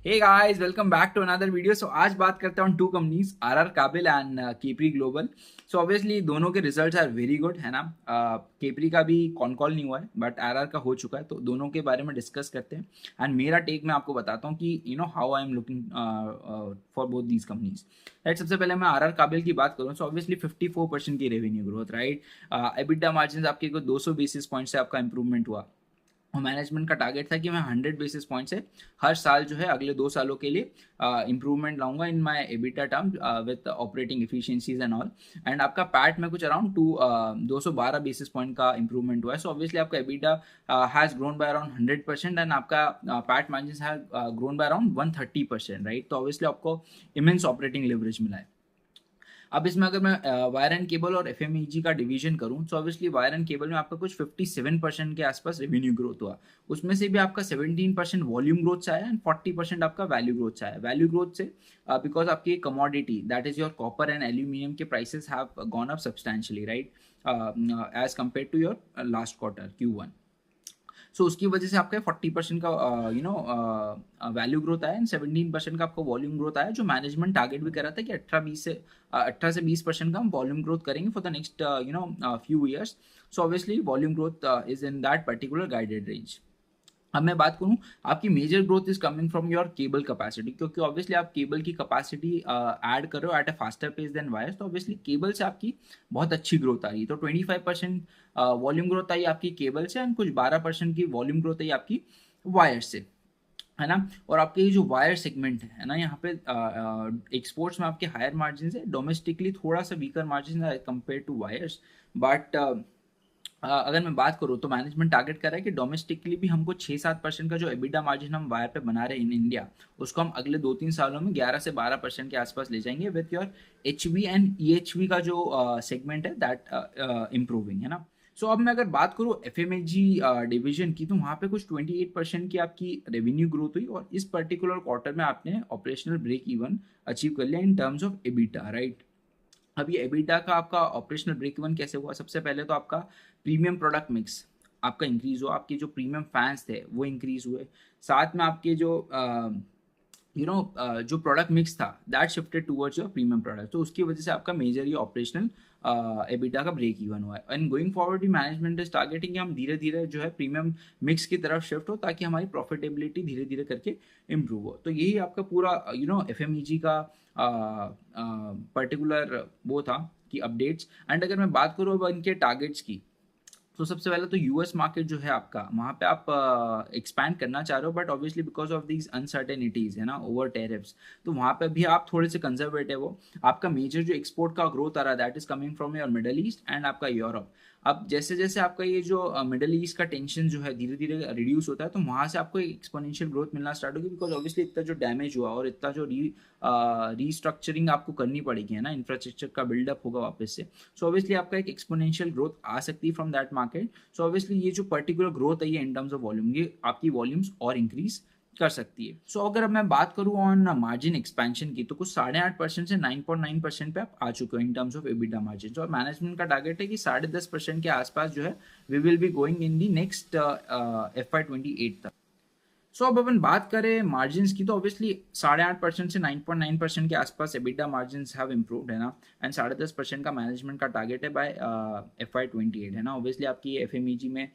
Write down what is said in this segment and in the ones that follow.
Hey guys, welcome back to another video. So आज बात करते हैं two companies RR Kabel and Capri global. So obviously दोनों के रिजल्ट्स आर वेरी गुड, है ना। केपरी का भी कॉन कॉल नहीं हुआ है बट आरआर का हो चुका है, तो दोनों के बारे में डिस्कस करते हैं। एंड मेरा टेक मैं आपको बताता हूँ कि how I am looking for both these companies. Right, सबसे पहले मैं आरआर काबिल की बात करूँ। सो ऑब्वियसली 54% की revenue growth, right. EBITDA margin आपके को 200 बेसिस पॉइंट से आपका इंप्रूवमेंट हुआ। और मैनेजमेंट का टारगेट था कि मैं 100 बेसिस पॉइंट से हर साल जो है अगले 2 सालों के लिए इंप्रूवमेंट लाऊंगा in my EBITDA term with operating efficiencies and all. And आपका पैट में कुछ अराउंड 212 बेसिस पॉइंट का इंप्रूवमेंट हुआ है। सो ऑब्वियसली आपका EBITDA has grown by around 100% and आपका PAT margin has grown by around 130%, right. तो ऑब्वियसली आपको इमेंस ऑपरेटिंग लेवरेज मिला है। अब इसमें अगर मैं वायर एंड केबल और एफएमईजी का डिवीजन करूं तो ऑब्वियसली वायर एंड केबल में आपका कुछ 57% के आसपास रेवेन्यू ग्रोथ हुआ। उसमें से भी आपका 17% वॉल्यूम ग्रोथ से आया एंड 40% आपका वैल्यू ग्रोथ से आया। वैल्यू ग्रोथ से बिकॉज आपकी commodity that is your copper and aluminium के prices have gone up substantially, right, as compared to your last quarter Q1। So उसकी वजह से आपका 40% का वैल्यू ग्रोथ आया एंड 17% का आपका वॉल्यूम ग्रोथ आया, जो मैनेजमेंट टारगेट भी कर रहा था कि 18 से 20% का हम वॉल्यूम ग्रोथ करेंगे for the next few years. So obviously volume growth is in that particular guided range. अब मैं बात करूं, आपकी major growth is coming from your cable capacity, क्योंकि ऑब्वियसली आप केबल की कैपेसिटी ऐड कर रहे हो at a faster pace than wires. तो ऑब्वियसली केबल से आपकी बहुत अच्छी ग्रोथ आ रही है। तो 25% वॉल्यूम ग्रोथ आई आपकी केबल से एंड कुछ 12% की वॉल्यूम ग्रोथ आई आपकी वायर से, है ना। और आपके ये जो वायर सेगमेंट है ना, यहाँ पे एक्सपोर्ट्स में आपके हायर मार्जिन है, डोमेस्टिकली थोड़ा सा वीकर मार्जिन है कंपेयर टू वायर्स। बट अगर मैं बात करूँ तो मैनेजमेंट टारगेट कर रहा है कि डोमेस्टिकली भी हमको 6-7% का जो एबिटा मार्जिन हम वायर पे बना रहे हैं इन इंडिया, उसको हम अगले 2-3 सालों में 11 से 12% के आसपास ले जाएंगे with your HV and EHV का जो सेगमेंट है दैट इम्प्रूविंग, है ना। सो अब मैं अगर बात करूँ FMEG डिवीजन की, तो वहाँ पे कुछ 28% की आपकी रेवेन्यू ग्रोथ हुई और इस पर्टिकुलर क्वार्टर में आपने ऑपरेशनल ब्रेक इवन अचीव कर लिया इन टर्म्स ऑफ एबिटा, राइट। अब ये एबिटा का आपका ऑपरेशनल ब्रेक इवन कैसे हुआ? सबसे पहले तो आपका प्रीमियम प्रोडक्ट मिक्स आपका इंक्रीज हुआ, आपके जो प्रीमियम फैंस थे वो इंक्रीज हुए। साथ में आपके जो जो प्रोडक्ट मिक्स था that shifted towards your premium product, तो उसकी वजह से आपका मेजर ये ऑपरेशनल एबिटा का ब्रेक इवन हुआ है। एंड गोइंग फॉरवर्ड भी मैनेजमेंट इज टारगेटिंग कि हम धीरे धीरे जो है प्रीमियम मिक्स की तरफ शिफ्ट हो, ताकि हमारी प्रॉफिटेबिलिटी धीरे धीरे करके इम्प्रूव हो। तो यही आपका पूरा FMEG का पर्टिकुलर वो था कि अपडेट्स। एंड अगर मैं बात करूँ अब इनके टारगेट्स की, तो सबसे पहले तो यूएस मार्केट जो है आपका, वहाँ पे आप एक्सपैंड करना चाह रहे हो, but obviously because of these uncertainties, है ना, ओवर टेरिफ्स, तो वहाँ पे भी आप थोड़े से कंजर्वेटिव हो। आपका मेजर जो एक्सपोर्ट का ग्रोथ आ रहा है that is coming from your middle east and आपका यूरोप। अब जैसे जैसे आपका ये जो मिडल ईस्ट का टेंशन जो है धीरे धीरे रिड्यूस होता है, तो वहाँ से आपको एक्सपोनेंशियल ग्रोथ मिलना स्टार्ट होगी, बिकॉज ऑब्वियसली इतना जो डैमेज हुआ और इतना जो रीस्ट्रक्चरिंग आपको करनी पड़ेगी, है ना, इंफ्रास्ट्रक्चर का बिल्डअप होगा वापस से। सो ऑब्वियसली आपका एक एक्सपोनेंशियल ग्रोथ आ सकती है from that market. So obviously ये जो पर्टिकुलर ग्रोथ है इन टर्म्स ऑफ वॉल्यूम, ये आपकी वॉल्यूम्स और इंक्रीज कर सकती है। सो अगर अब मैं बात करूँ ऑन मार्जिन एक्सपेंशन की, तो कुछ 8.5% से 9.9% पे आप आ चुके हो in terms of EBITDA margin. और मैनेजमेंट का टारगेट है कि 10.5% के आसपास जो है we will be going in the next FY28 तक। सो अब अपन बात करें मार्जिन की, तो ऑब्वियसली 8.5% से 9.9% के आसपास एबिटा मार्जिन हैव इम्प्रूव्ड, है ना। एंड 10.5% का मैनेजमेंट का टारगेट है बाय FY28, है ना। ऑब्वियसली आपकी FMEG में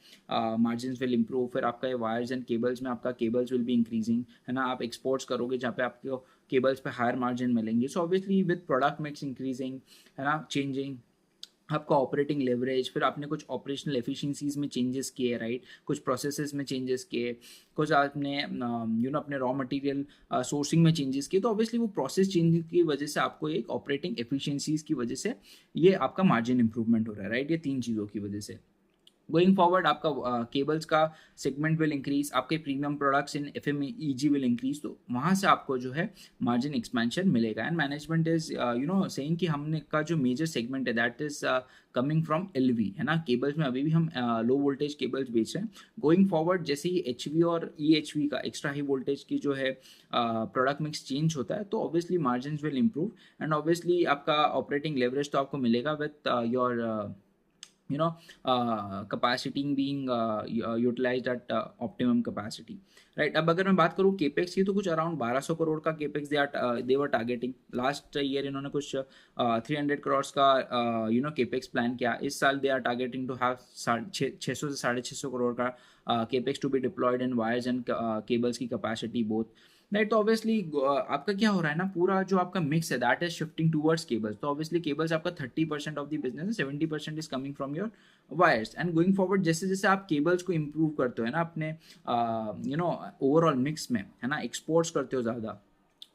मार्जिन विल इम्प्रूव, फिर आपका वायर्स एंड केबल्स में आपका केबल्स विल बी इंक्रीजिंग, है ना। आप एक्सपोर्ट्स करोगे जहाँ पे आपको केबल्स पे हायर मार्जिन मिलेंगे। So obviously with product mix increasing, है ना, चेंजिंग, आपका ऑपरेटिंग लेवरेज, फिर आपने कुछ ऑपरेशनल एफिशिएंसीज में चेंजेस किए, राइट, कुछ प्रोसेसेस में चेंजेस किए, कुछ आपने अपने रॉ मटेरियल सोर्सिंग में चेंजेस किए। तो ऑब्वियसली वो प्रोसेस चेंज की वजह से आपको एक ऑपरेटिंग एफिशिएंसीज की वजह से ये आपका मार्जिन इंप्रूवमेंट हो रहा है, राइट। ये 3 चीज़ों की वजह से गोइंग फॉरवर्ड आपका केबल्स का सेगमेंट विल इंक्रीज, आपके premium products in FMEG will increase, तो वहाँ से आपको जो है मार्जिन एक्सपेंशन मिलेगा। एंड मैनेजमेंट इज सेइंग कि हमने का जो मेजर सेगमेंट है that is coming from LV, है ना। केबल्स में अभी भी हम लो वोल्टेज केबल्स बेच रहे हैं। गोइंग फॉरवर्ड जैसे ही HV और EHV का एक्स्ट्रा हाई वोल्टेज की जो है प्रोडक्ट मिक्स चेंज होता है, तो obviously margin will improve and obviously आपका ऑपरेटिंग लेवरेज तो आपको मिलेगा with your you know capacity being utilized at optimum capacity, right? अब अगर मैं बात करूँ केपेक्स की, तो कुछ अराउंड 1200 करोड़ का केपेक्स दे वर टारगेटिंग। लास्ट ईयर इन्होंने कुछ 300 करोड़ का केपेक्स प्लान किया। इस साल they are targeting to have 600 से 650 करोड़ का capex to be deployed in wires and cables की कैपेसिटी बोथ, राइट? तो ऑब्वियसली आपका क्या हो रहा है ना, पूरा जो आपका मिक्स है that is shifting towards cables. तो ऑब्वियसली केबल्स आपका 30% ऑफ द बिजनेस है, 70% is coming from your wires. And going forward जैसे जैसे आप केबल्स को इम्प्रूव करते हो ना अपने ओवरऑल मिक्स में, है ना, एक्सपोर्ट्स करते हो ज़्यादा,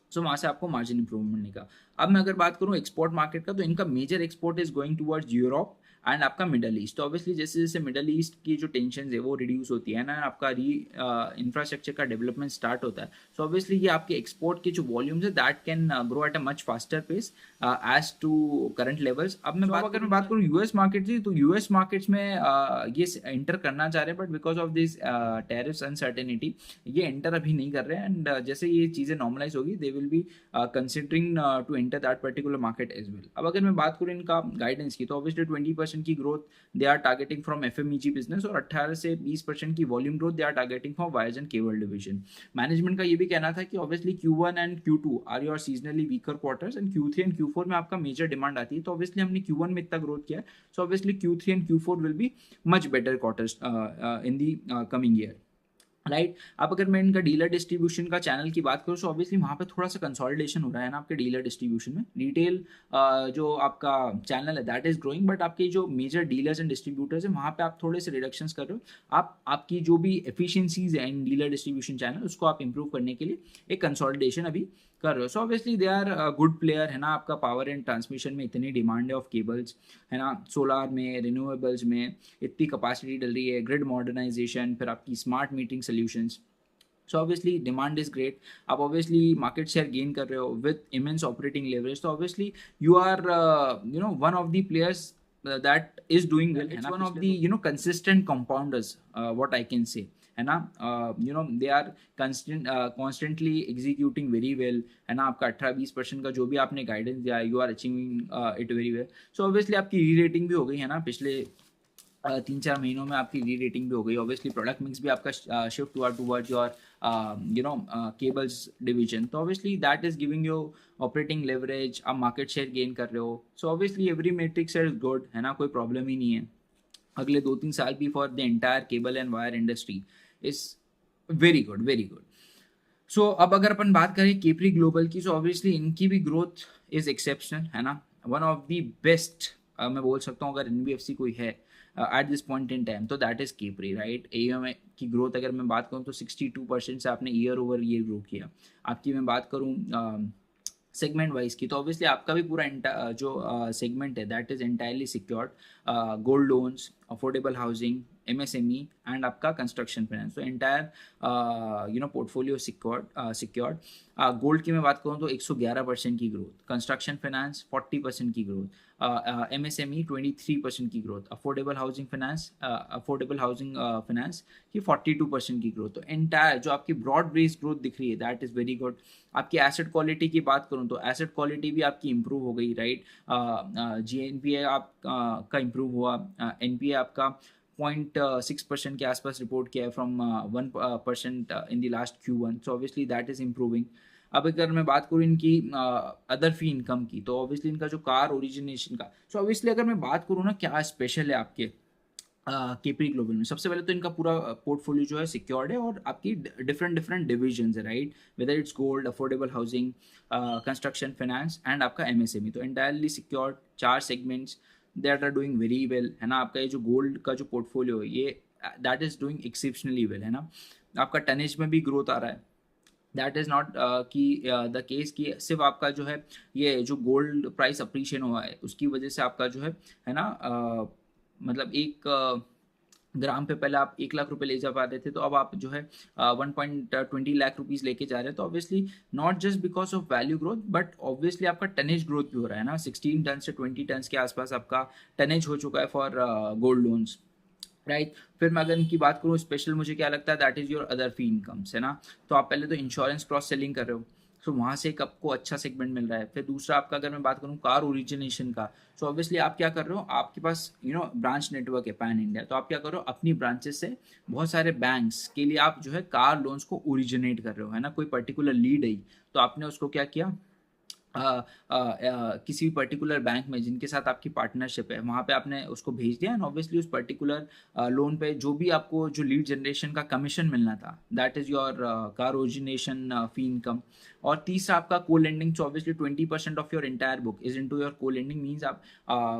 सो वहाँ से आपको मार्जिन इंप्रूवमेंट मिलेगा। अब मैं अगर बात करूँ एक्सपोर्ट मार्केट का, तो इनका major export is going towards Europe and आपका मिडल ईस्ट। तो ऑब्वियसली जैसे जैसे मिडल ईस्ट की जो टेंशन है वो रिड्यूस होती है ना, आपका इंफ्रास्ट्रक्चर का डेवलपमेंट स्टार्ट होता है, सो ऑब्वियसली ये आपके एक्सपोर्ट के जो वॉल्यूम्स है that can grow at a much faster pace as to current levels. अब अगर मैं बात करूँ यूएस मार्केट की, तो यूएस मार्केट्स में ये एंटर करना चाह रहे हैं, but because of this tariffs uncertainty ये एंटर अभी नहीं कर रहे हैं। एंड जैसे ये चीज़ें नॉर्मलाइज होगी they will be considering to enter that particular market as well. अब अगर मैं बात करूँ इनका गाइडेंस की, तो ऑब्वियसली 20% की growth they are targeting from FMEG business, और 18 से 20% की volume growth they are targeting from wires and cable division. Management का ये भी कहना था कि obviously Q1 and Q2 are your seasonally weaker quarters, and Q3 and Q4 में आपका मेजर डिमांड आती है। तो ऑब्वियसली हमने Q1 में इतना ग्रोथ किया है, so obviously Q3 and Q4 will be much better quarters in the coming year, right? अब अगर मैं इनका डीलर डिस्ट्रीब्यूशन का चैनल की बात करूँ, तो ऑब्वियसली वहाँ पे थोड़ा सा कंसोलिडेशन हो रहा है ना आपके डीलर डिस्ट्रीब्यूशन में। रिटेल जो आपका चैनल है दैट इज ग्रोइंग, बट आपके जो मेजर डीलर्स एंड डिस्ट्रीब्यूटर्स हैं वहाँ पे आप थोड़े से रिडक्शंस कर रहे हो। आपकी जो भी एफिशिएंसीज है इन डीलर डिस्ट्रीब्यूशन चैनल उसको आप इंप्रूव करने के लिए एक कंसोलिडेशन अभी कर रहे हो। So obviously they are good player, है ना। आपका पावर एंड ट्रांसमिशन में इतनी डिमांड है ऑफ केबल्स, है ना, सोलार में, रिन्यूएबल्स में इतनी कैपेसिटी डल रही है, ग्रिड मॉडर्नाइजेशन, फिर आपकी smart meeting solutions, so obviously demand is great. आप ऑब्वियसली मार्केट शेयर गेन कर रहे हो विद इमेंस ऑपरेटिंग लेवरेज, तो obviously you are one of the players that is doing well, it's one of the consistent compounders, what I can say, है ना। They are constantly executing very well, है ना। आपका 18-20% का जो भी आपने गाइडेंस दिया है, you are achieving it very well. So obviously आपकी री रेटिंग भी हो गई, है ना, पिछले 3-4 महीनों में आपकी री रेटिंग भी हो गई। ऑब्वियसली प्रोडक्ट मिक्स भी आपका शिफ्ट हुआ टूवर्ड्स योर केबल्स डिवीजन, तो obviously that is giving you operating leverage, आप मार्केट शेयर गेन कर रहे हो। So obviously every matrix is good, है ना, कोई प्रॉब्लम ही नहीं है। अगले 2-3 साल भी for the entire cable and wire industry is very good, very good. So अब अगर अपन बात करें केपरी ग्लोबल की, सो ऑब्वियसली इनकी भी ग्रोथ इज एक्सेप्शनल, है ना। वन ऑफ द बेस्ट मैं बोल सकता हूँ अगर एनबीएफसी कोई है at this point in time, तो that is Capri, right. AUM की ग्रोथ अगर मैं बात करूँ तो 62% से आपने ईयर ओवर ईयर ग्रो किया। आपकी मैं बात करूँ सेगमेंट वाइज की, तो ऑब्वियसली आपका भी पूरा जो सेगमेंट है that is entirely secured, gold loans, affordable housing, MSME and आपका कंस्ट्रक्शन फाइनेंस, तो एंटायर पोर्टफोलियो सिक्योर्ड। गोल्ड की मैं बात करूँ तो 111% की ग्रोथ, कंस्ट्रक्शन फाइनेंस 40% की ग्रोथ, एमएसएमई 23% की ग्रोथ, अफोर्डेबल हाउसिंग फाइनेंस की 42% की ग्रोथ। तो एंटायर जो आपकी ब्रॉड बेस्ड ग्रोथ दिख रही है दैट इज़ वेरी गुड। आपकी एसेट क्वालिटी की बात करूँ तो एसेट क्वालिटी भी आपकी इंप्रूव हो गई, राइट। GNPA आप का इंप्रूव हुआ, NPA आपका 0.6% के आसपास रिपोर्ट किया है from 1% in the last Q1, so obviously that is improving. अब अगर मैं बात करूँ इनकी अदर फी इनकम की, तो ऑब्वियसली इनका जो कार ओरिजिनेशन का, सो ऑब्वियसली अगर मैं बात करूँ ना क्या स्पेशल है आपके केपरी ग्लोबल में, सबसे पहले तो इनका पूरा पोर्टफोलियो जो है सिक्योर्ड है और आपकी डिफरेंट डिफरेंट डिविजन्स है, right. Whether it's gold, affordable housing, construction finance and आपका एमएसएमई, तो entirely secured 4 segments that are doing very well, है ना। आपका ये जो गोल्ड का जो पोर्टफोलियो है ये that is doing exceptionally well, है ना। आपका टनेज में भी ग्रोथ आ रहा है, दैट इज़ नॉट कि द केस कि सिर्फ आपका जो है ये जो गोल्ड प्राइस अप्रिशिएट हुआ है उसकी वजह से आपका जो है ना मतलब एक ग्राम पे पहले आप 1 लाख रुपए ले जा पा रहे थे, तो अब आप जो है 1.20 लाख रुपीज़ लेके जा रहे हैं। तो obviously not just because of value growth but obviously आपका टनेज ग्रोथ भी हो रहा है ना। 16 टन से 20 टन के आसपास आपका टनेज हो चुका है फॉर गोल्ड लोन्स, राइट। फिर मैं अगर इनकी बात करूँ स्पेशल मुझे क्या लगता है that is your other fee incomes, है ना। तो आप पहले तो इंश्योरेंस क्रॉस सेलिंग कर रहे हो, सो वहाँ से एक आपको अच्छा सेगमेंट मिल रहा है। फिर दूसरा आपका अगर मैं बात करूँ कार ओरिजिनेशन का, सो ऑब्वियसली आप क्या कर रहे हो, आपके पास ब्रांच नेटवर्क है पैन इंडिया, तो आप क्या कर रहे हो, अपनी ब्रांचेस से बहुत सारे बैंक्स के लिए आप जो है कार लोन्स को ओरिजिनेट कर रहे हो, है ना। कोई पर्टिकुलर लीड है तो आपने उसको क्या किया, किसी पर्टिकुलर बैंक में जिनके साथ आपकी पार्टनरशिप है वहाँ पे आपने उसको भेज दिया, एंड ऑब्वियसली उस पर्टिकुलर लोन पे जो भी आपको जो लीड जनरेशन का कमीशन मिलना था, that is your car origination fee income. और तीसरा आपका को lending, so obviously 20% of your entire book is into your को लेंडिंग, मीन्स आप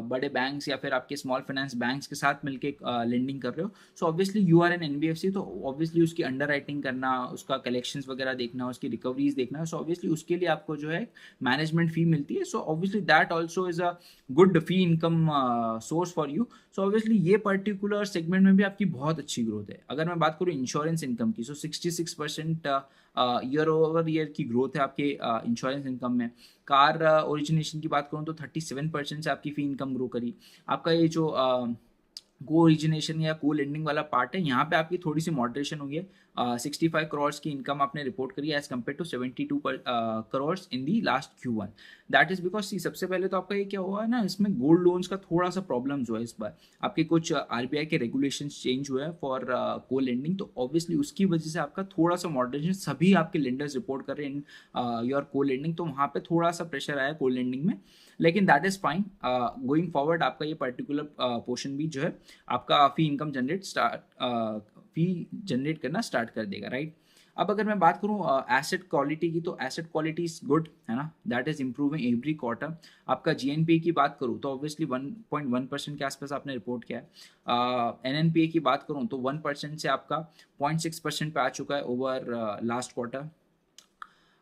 बड़े बैंक्स या फिर आपके स्मॉल फाइनेंस बैंक्स के साथ मिलकर लेंडिंग कर रहे हो। So obviously you are an NBFC, तो ऑब्वियसली उसकी अंडर राइटिंग करना, उसका कलेक्शंस वगैरह देखना, उसकी रिकवरीज देखना, सो ऑब्वियसली उसके लिए आपको जो है मैनेजमेंट फी मिलती है। So obviously that also is a good fee income source for you. So obviously ये पर्टिकुलर सेगमेंट में भी आपकी बहुत अच्छी ग्रोथ है। अगर मैं बात करूँ इंश्योरेंस इनकम की, सो 66% ईयर ओवर ईयर की ग्रोथ है आपके इंश्योरेंस इनकम में। कार ओरिजिनेशन की बात करूँ तो 37% से आपकी फी इनकम ग्रो करी। आपका ये जो को ओरिजिनेशन या को लेंडिंग वाला पार्ट है, यहाँ पे आपकी थोड़ी सी मॉडरेशन हुई है। 65 करोड़ की इनकम आपने रिपोर्ट करी as compared to 72 crore in the last Q1। That is because see, सबसे पहले तो आपका ये क्या हुआ है ना, इसमें गोल्ड लोन्स का थोड़ा सा प्रॉब्लम जो है इस बार, आपके कुछ RBI के रेगुलेशन चेंज हुए हैं फॉर को लेंडिंग, तो ऑब्वियसली उसकी वजह से आपका थोड़ा सा मॉडरेशन सभी आपके लेंडर्स रिपोर्ट कर रहे हैं इन योर को लेंडिंग, तो वहाँ पे थोड़ा सा प्रेशर आया को लेंडिंग में, लेकिन that is fine. Going forward आपका ये पर्टिकुलर पोर्शन भी जो है आपका फी इनकम फी जनरेट करना स्टार्ट कर देगा, राइट। अब अगर मैं बात करूँ एसेट क्वालिटी की, तो एसेट क्वालिटी इज गुड, है ना, that is improving every quarter. आपका GNPA की बात करूँ तो ऑब्वियसली 1.1% के आसपास आपने रिपोर्ट किया है। NNPA की बात करूँ तो 1% से आपका 0.6% पे आ चुका है ओवर लास्ट क्वार्टर।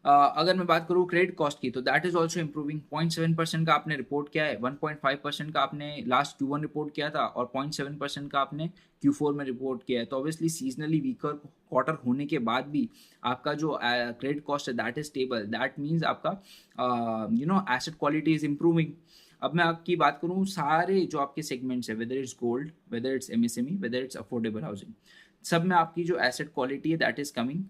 अगर मैं बात करूँ क्रेडिट कॉस्ट की, तो दैट इज ऑल्सो इंप्रूविंग। 0.7% का आपने रिपोर्ट किया है, 1.5% का आपने लास्ट Q1 रिपोर्ट किया था, और 0.7% का आपने Q4 में रिपोर्ट किया है। तो ऑब्वियसली सीजनली वीकर क्वार्टर होने के बाद भी आपका जो क्रेडिट कॉस्ट है that is stable, that means आपका एसेट क्वालिटी इज इम्प्रूविंग। अब मैं आपकी बात करूँ सारे जो आपके सेगमेंट्स है, whether it's gold, whether it's MSME, whether it's affordable housing, सब में आपकी जो एसेट क्वालिटी है that is coming,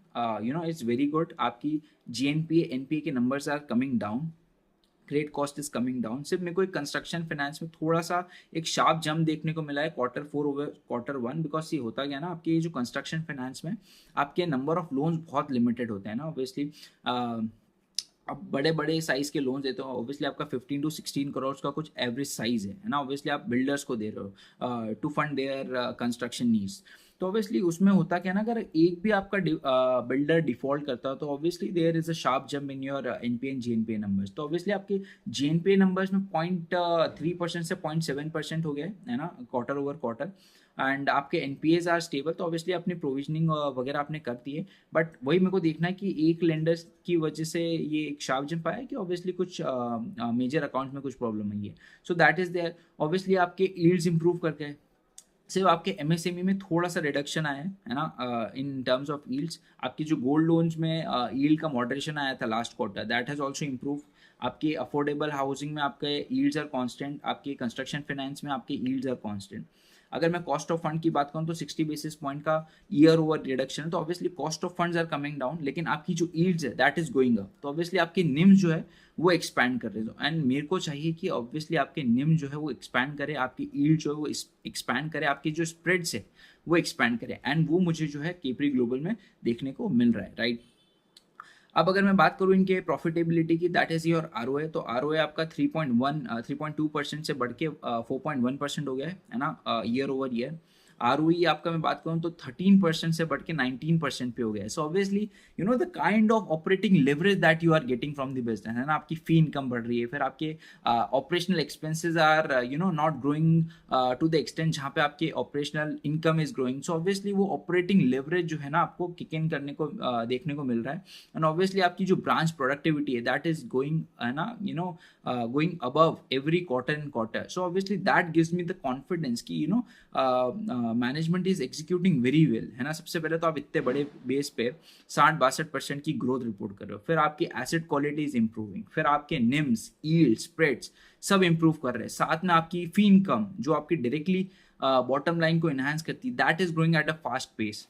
it's very good. आपकी GNPA NPA के numbers are coming down, credit cost is coming down. सिर्फ मेरे को एक कंस्ट्रक्शन फाइनेंस में थोड़ा सा एक शार्प जंप देखने को मिला है Q4 ओवर Q1, बिकॉज ये होता गया ना, आपके ये जो कंस्ट्रक्शन फाइनेंस में आपके नंबर ऑफ लोन्स बहुत लिमिटेड होते हैं ना, ऑब्वियसली आप बड़े बड़े साइज के लोन देते हो, ऑब्वियसली आपका 15 to 16 करोड़ का कुछ एवरेज साइज है ना, ऑब्वियसली आप बिल्डर्स को दे रहे हो to fund their construction needs. तो ऑब्वियसली उसमें होता क्या ना, अगर एक भी आपका बिल्डर डिफॉल्ट करता है तो obviously there is a sharp jump in your NPA and GNPA numbers. तो ऑब्वियसली आपके GNPA नंबर्स में 0.3% से 0.7% हो गए, है ना, क्वार्टर ओवर क्वार्टर, एंड आपके NPAs आर स्टेबल। तो ऑब्वियसली अपनी प्रोविजनिंग वगैरह आपने कर दी है, बट वही मेरे को देखना है कि एक लेंडर्स की वजह से ये एक शार्प जंप आया कि ऑब्वियसली कुछ मेजर अकाउंट में कुछ प्रॉब्लम आई है। So that is there. Obviously आपके यील्ड्स इंप्रूव कर गए, सिर्फ आपके MSME में थोड़ा सा रिडक्शन आया है ना, इन टर्म्स ऑफ यील्ड्स। आपकी जो गोल्ड लोन्स में यील्ड का मॉडरेशन आया था last quarter, that has also improve. आपके अफोर्डेबल हाउसिंग में आपके यील्ड्स आर कांस्टेंट, आपके कंस्ट्रक्शन फाइनेंस में आपके यील्ड्स आर कांस्टेंट। अगर मैं कॉस्ट ऑफ फंड की बात करूँ तो 60 बेसिस पॉइंट का ईयर ओवर रिडक्शन है, तो obviously cost of funds are coming down, लेकिन आपकी जो यील्ड्स है दैट इज गोइंग अप, तो ऑब्वियसली आपकी निम्स जो है वो एक्सपैंड कर रहे हो, एंड मेरे को चाहिए कि ऑब्वियसली आपके निम जो है वो एक्सपैंड करे, आपकी यील्ड जो है वो एक्सपैंड करे, आपकी जो स्प्रेड्स है वो एक्सपैंड करे, एंड वो मुझे जो है केपरी ग्लोबल में देखने को मिल रहा है, राइट। अब अगर मैं बात करूँ इनके प्रॉफिटेबिलिटी की, दैट इज योर ROA, तो ROA आपका 3.2% से बढ़ के 4.1% हो गया है ना, ईयर ओवर ईयर। ROE आपका मैं बात करूँ तो 13% से बढ़ के 19% पे हो गया है। So obviously the kind of operating leverage that you are getting from the business, है ना, आपकी फी इनकम बढ़ रही है, फिर आपके operational expenses are not growing to the extent जहाँ पे आपके operational income is growing. So obviously वो ऑपरेटिंग लेवरेज जो है ना आपको किक इन करने को देखने को मिल रहा है, एंड ऑब्वियसली आपकी जो ब्रांच प्रोडक्टिविटी है दैट इज गोइंग, है ना, going above every quarter and quarter. So obviously that gives me the confidence कि management is executing very well, है ना। सबसे पहले तो आप इतने बड़े बेस पे 60-62% की ग्रोथ रिपोर्ट कर रहे हो, फिर आपकी एसेट क्वालिटी इज इंप्रूविंग, फिर आपके निम्स, यील्ड, स्प्रेड्स सब इंप्रूव कर रहे हैं, साथ में आपकी फी इनकम जो आपकी डायरेक्टली बॉटम लाइन को एनहांस करती है that is growing at a fast pace.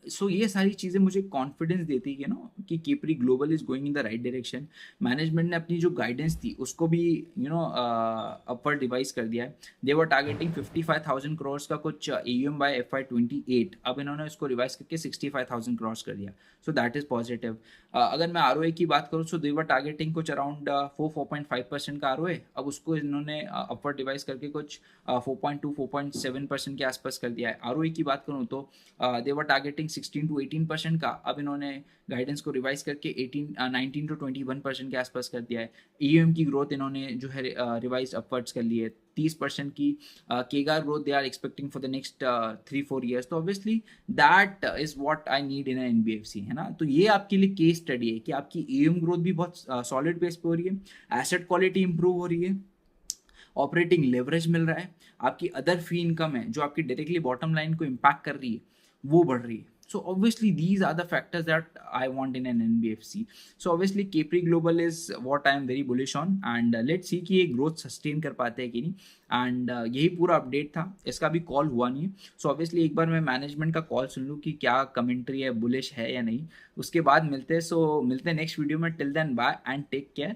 So ये सारी चीज़ें मुझे कॉन्फिडेंस देती है नो कि Capri global is going in the right direction. Management ने अपनी जो गाइडेंस थी उसको भी अपवर्ड रिवाइज कर दिया है। दे वर टारगेटिंग 55,000 करोड़ का कुछ AUM बाय FY 28, अब इन्होंने उसको रिवाइज करके 65,000 करोड़ कर दिया। सो दैट इज पॉजिटिव। अगर मैं ROA की बात करूँ, सो दे वर टारगेटिंग कुछ अराउंड 4.5% का ROA, अब उसको इन्होंने अपवर्ड रिवाइज करके कुछ 4.7% के आसपास कर दिया है। ROE की बात करूँ तो दे वर टारगेटिंग 16 to 18% का, अब इन्होंने गाइडेंस को रिवाइज करके 19 to 21% के आसपास कर दिया है। AUM की ग्रोथ इन्होंने जो है रिवाइज अपवर्ड्स कर ली है, 30% की CAGR growth they are expecting for the next 3-4 years. तो obviously that is what I need in an NBFC, है ना। तो ये आपके लिए केस स्टडी है कि आपकी AUM ग्रोथ भी बहुत सॉलिड बेस पे हो रही है, एसेट क्वालिटी इंप्रूव हो रही है, ऑपरेटिंग लेवरेज मिल रहा है, आपकी अदर फी इनकम है जो आपकी डायरेक्टली बॉटम लाइन को इम्पैक्ट कर रही है वो बढ़ रही है। So obviously these are the factors that I want in an NBFC. So obviously Capri Global is what I am very bullish on, and let's see कि ये ग्रोथ सस्टेन कर पाते हैं कि नहीं। एंड यही पूरा अपडेट था, इसका भी कॉल हुआ नहीं है। सो ऑब्वियसली एक बार मैं मैनेजमेंट का कॉल सुन लूँ कि क्या कमेंट्री है, बुलिश है या नहीं, उसके बाद मिलते हैं। सो मिलते हैं नेक्स्ट वीडियो में। Till then bye and take care.